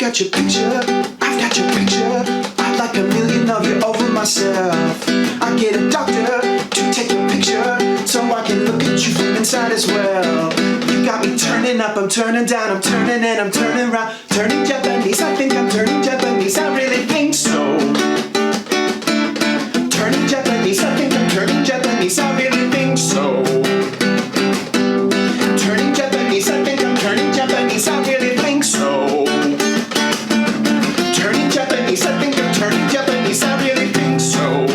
got your picture, I've got your picture. I'd like a million of you over myself. I get a doctor to take a picture so I can look at you from inside as well. You got me turning up, I'm turning down, I'm turning and I'm turning round. Turning Japanese, I think I'm turning Japanese, I really think so. Turning Japanese, I think I'm turning Japanese, I really think so. Turning Japanese, I think I'm turning Japanese, I really think so. Turning Japanese, I think I'm turning Japanese, I really think so.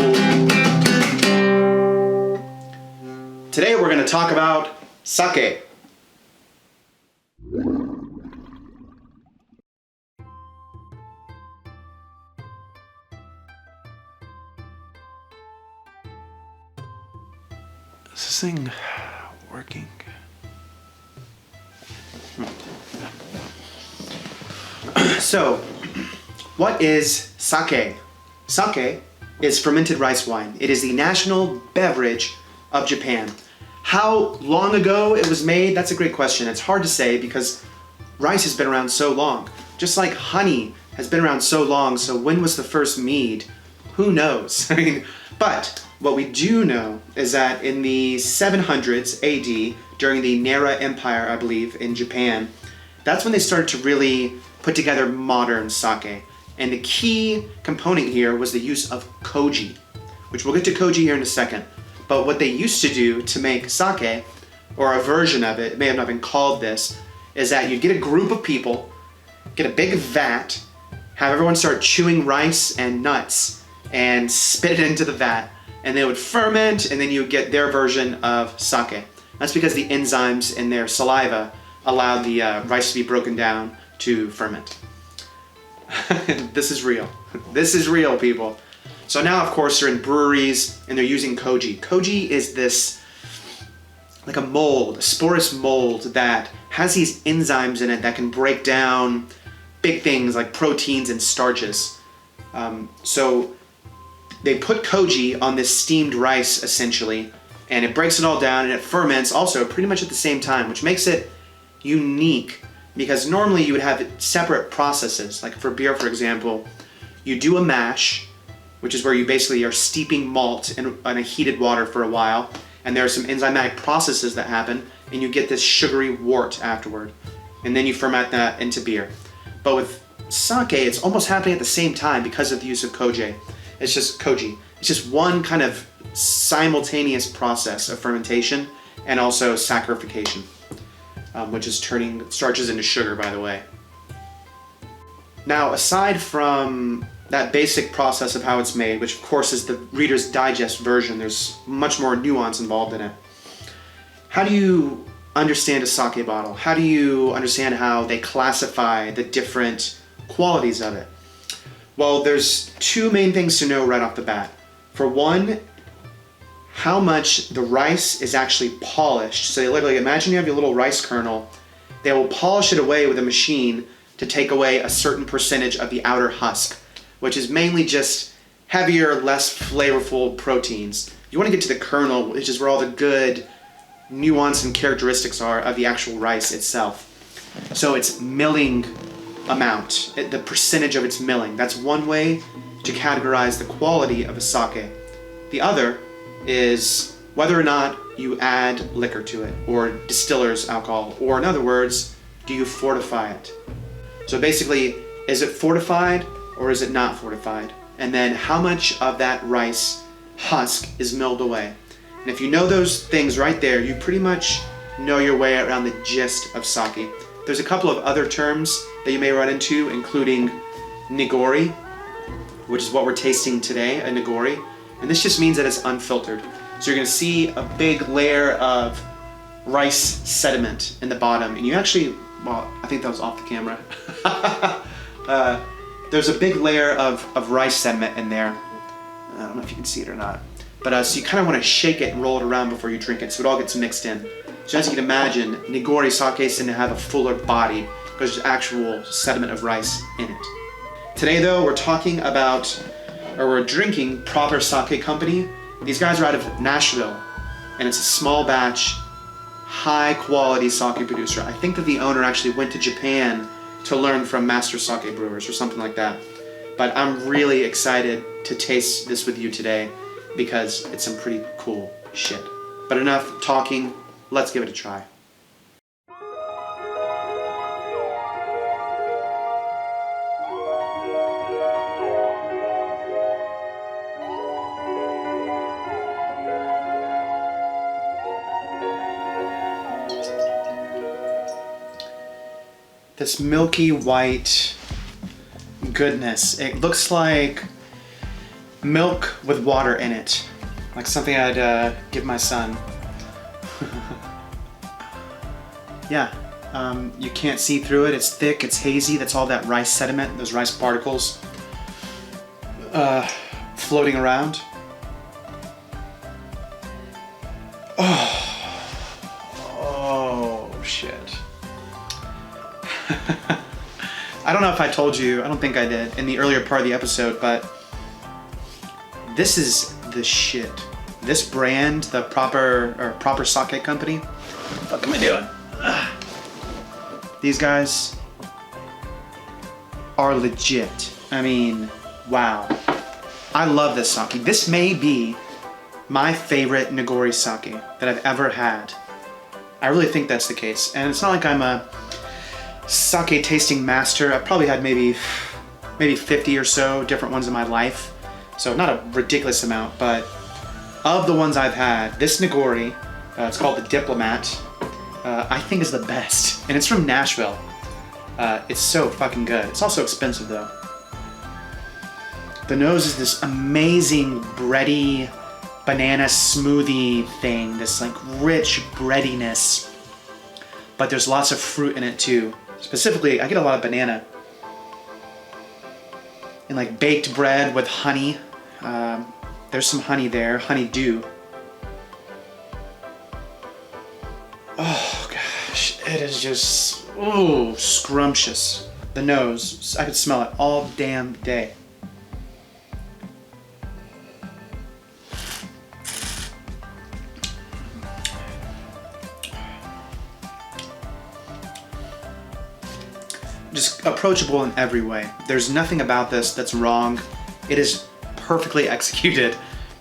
Today we're going to talk about sake. Is this thing working? So, what is sake? Sake is fermented rice wine. It is the national beverage of Japan. How long ago it was made? That's a great question. It's hard to say because rice has been around so long. Just like honey has been around so long, so when was the first mead? Who knows? But what we do know is that in the 700s AD, during the Nara Empire, I believe, in Japan, that's when they started to really put together modern sake. And the key component here was the use of koji, which we'll get to koji here in a second. But what they used to do to make sake, or a version of it, it may have not been called this, is that you'd get a group of people, get a big vat, have everyone start chewing rice and nuts, and spit it into the vat, and they would ferment, and then you would get their version of sake. That's because the enzymes in their saliva allowed the rice to be broken down to ferment. This is real. This is real, people. So now, of course, they're in breweries and they're using koji. Koji is this, like a mold, a sporous mold that has these enzymes in it that can break down big things like proteins and starches. So they put koji on this steamed rice, essentially, and it breaks it all down and it ferments also pretty much at the same time, which makes it unique because normally you would have separate processes. Like for beer, for example, you do a mash, which is where you basically are steeping malt in a heated water for a while, and there are some enzymatic processes that happen, and you get this sugary wort afterward, and then you ferment that into beer. But with sake, it's almost happening at the same time because of the use of koji. It's just one kind of simultaneous process of fermentation and also saccharification, which is turning starches into sugar, by the way. Now, aside from that basic process of how it's made, which of course is the Reader's Digest version, there's much more nuance involved in it. How do you understand a sake bottle? How do you understand how they classify the different qualities of it? Well, there's two main things to know right off the bat. For one, how much the rice is actually polished. So they literally, imagine you have your little rice kernel, they will polish it away with a machine to take away a certain percentage of the outer husk, which is mainly just heavier, less flavorful proteins. You want to get to the kernel, which is where all the good nuance and characteristics are of the actual rice itself. So it's milling amount, the percentage of its milling. That's one way to categorize the quality of a sake. The other is whether or not you add liquor to it, or distiller's alcohol, or in other words, do you fortify it? So basically, is it fortified or is it not fortified? And then how much of that rice husk is milled away? And if you know those things right there, you pretty much know your way around the gist of sake. There's a couple of other terms that you may run into, including nigori, which is what we're tasting today, a nigori. And this just means that it's unfiltered. So you're gonna see a big layer of rice sediment in the bottom. And you actually, well, I think that was off the camera. There's a big layer of rice sediment in there. I don't know if you can see it or not. But so you kind of want to shake it and roll it around before you drink it so it all gets mixed in. So as you can imagine, nigori sakes tend to have a fuller body because there's actual sediment of rice in it. Today though, we're talking about, or we're drinking Proper Sake Company. These guys are out of Nashville, and it's a small batch, high quality sake producer. I think that the owner actually went to Japan to learn from master sake brewers or something like that. But I'm really excited to taste this with you today because it's some pretty cool shit. But enough talking, let's give it a try. This milky white goodness. It looks like milk with water in it. Like something I'd give my son. Yeah, you can't see through it. It's thick, it's hazy. That's all that rice sediment, those rice particles floating around. Oh, shit. I don't know if I told you, I don't think I did in the earlier part of the episode, but this is the shit. This brand, the proper sake company, what am I doing? These guys are legit. I mean, wow. I love this sake. This may be my favorite nigori sake that I've ever had. I really think that's the case. And it's not like I'm a sake tasting master. I've probably had maybe 50 or so different ones in my life. So not a ridiculous amount, but of the ones I've had, this nigori, it's called the Diplomat, I think is the best. And it's from Nashville. It's so fucking good. It's also expensive though. The nose is this amazing bready banana smoothie thing, this like rich breadiness. But there's lots of fruit in it too. Specifically, I get a lot of banana. And like baked bread with honey. There's some honey there, honeydew. Oh gosh, it is just, ooh, scrumptious. The nose, I could smell it all damn day. Just approachable in every way. There's nothing about this that's wrong. It is perfectly executed,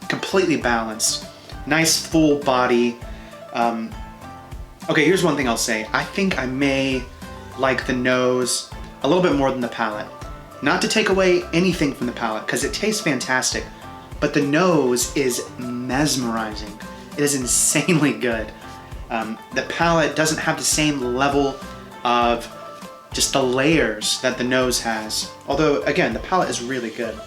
completely balanced, nice full body. Okay, here's one thing I'll say. I think I may like the nose a little bit more than the palate. Not to take away anything from the palate, because it tastes fantastic, but the nose is mesmerizing. It is insanely good. The palate doesn't have the same level of just the layers that the nose has. Although, again, the palate is really good.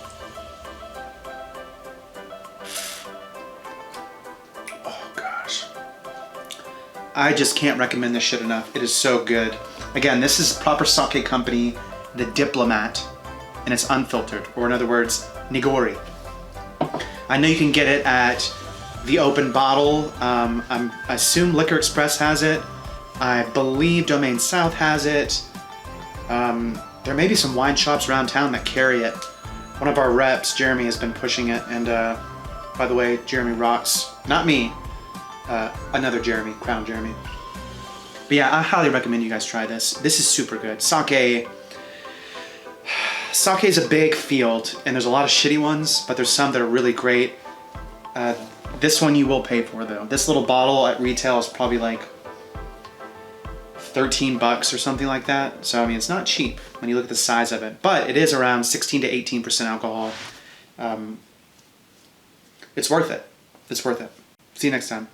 Oh gosh. I just can't recommend this shit enough. It is so good. Again, this is proper sake company, the Diplomat, and it's unfiltered, or in other words, nigori. I know you can get it at the open bottle. I assume Liquor Express has it. I believe Domain South has it. There may be some wine shops around town that carry it. One of our reps, Jeremy, has been pushing it, and by the way, Jeremy rocks. Not me, another Jeremy, Crown Jeremy. But yeah, I highly recommend you guys try this. This is super good. Sake is a big field, and there's a lot of shitty ones, but there's some that are really great. This one you will pay for though. This little bottle at retail is probably like $13 or something like that. So I mean, it's not cheap when you look at the size of it, but it is around 16 to 18% alcohol. It's worth it. It's worth it. See you next time.